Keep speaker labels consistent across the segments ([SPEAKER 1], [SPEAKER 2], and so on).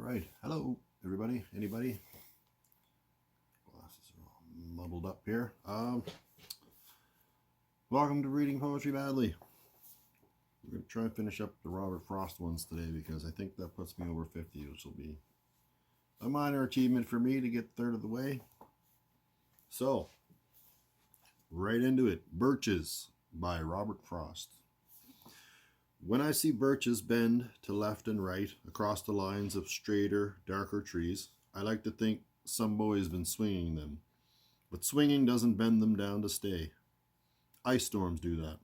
[SPEAKER 1] right. Hello, everybody. Anybody? Glasses are all muddled up here. Welcome to Reading Poetry Badly. We're going to try and finish up the Robert Frost ones today because I think that puts me over 50, which will be a minor achievement for me to get third of the way. So, right into it. Birches by Robert Frost. When I see birches bend to left and right across the lines of straighter, darker trees, I like to think some boy's been swinging them. But swinging doesn't bend them down to stay. Ice storms do that.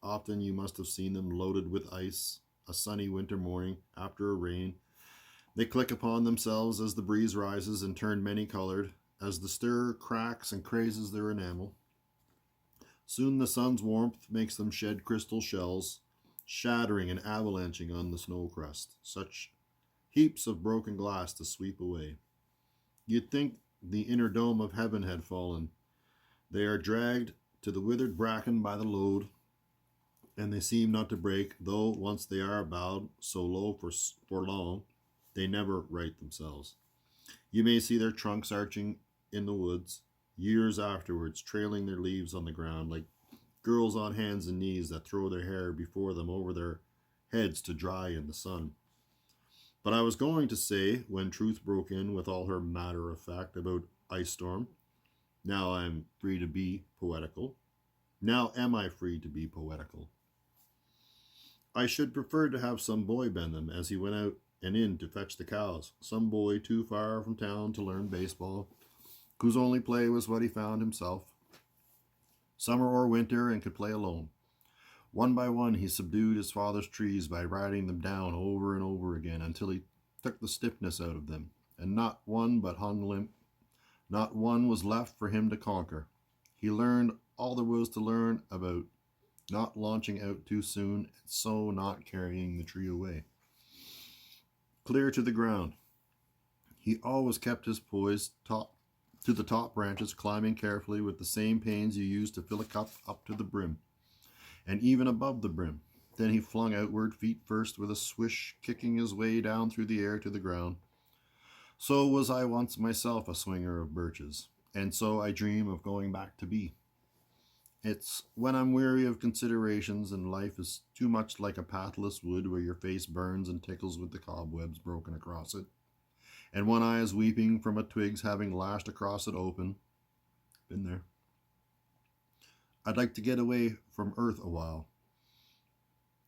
[SPEAKER 1] Often you must have seen them loaded with ice, a sunny winter morning after a rain. They click upon themselves as the breeze rises and turn many-colored, as the stir cracks and crazes their enamel. Soon the sun's warmth makes them shed crystal shells, shattering and avalanching on the snow crust, such heaps of broken glass to sweep away. You'd think the inner dome of heaven had fallen. They are dragged to the withered bracken by the load, and they seem not to break, though once they are bowed so low for long, they never right themselves. You may see their trunks arching in the woods, years afterwards, trailing their leaves on the ground like girls on hands and knees that throw their hair before them over their heads to dry in the sun. But I was going to say, when Truth broke in with all her matter of fact about ice storm, now I'm free to be poetical. Now am I free to be poetical? I should prefer to have some boy bend them as he went out and in to fetch the cows, some boy too far from town to learn baseball, whose only play was what he found himself, summer or winter, and could play alone. One by one he subdued his father's trees by riding them down over and over again until he took the stiffness out of them, and not one but hung limp. Not one was left for him to conquer. He learned all there was to learn about not launching out too soon and so not carrying the tree away clear to the ground. He always kept his poise to the top branches, climbing carefully with the same pains you use to fill a cup up to the brim, and even above the brim. Then he flung outward, feet first, with a swish, kicking his way down through the air to the ground. So was I once myself a swinger of birches, and so I dream of going back to be. It's when I'm weary of considerations and life is too much like a pathless wood where your face burns and tickles with the cobwebs broken across it, and one eye is weeping from a twig's having lashed across it open. Been there. I'd like to get away from earth a while,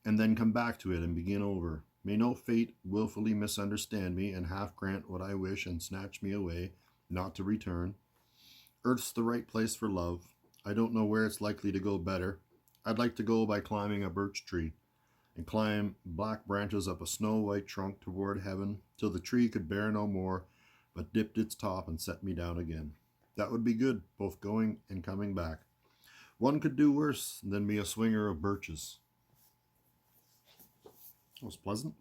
[SPEAKER 1] and then come back to it and begin over. May no fate willfully misunderstand me and half grant what I wish and snatch me away, not to return. Earth's the right place for love. I don't know where it's likely to go better. I'd like to go by climbing a birch tree, and climb black branches up a snow-white trunk toward heaven till the tree could bear no more, but dipped its top and set me down again. That would be good, both going and coming back. One could do worse than be a swinger of birches. That was pleasant.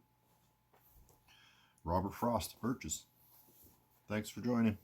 [SPEAKER 1] Robert Frost, Birches. Thanks for joining.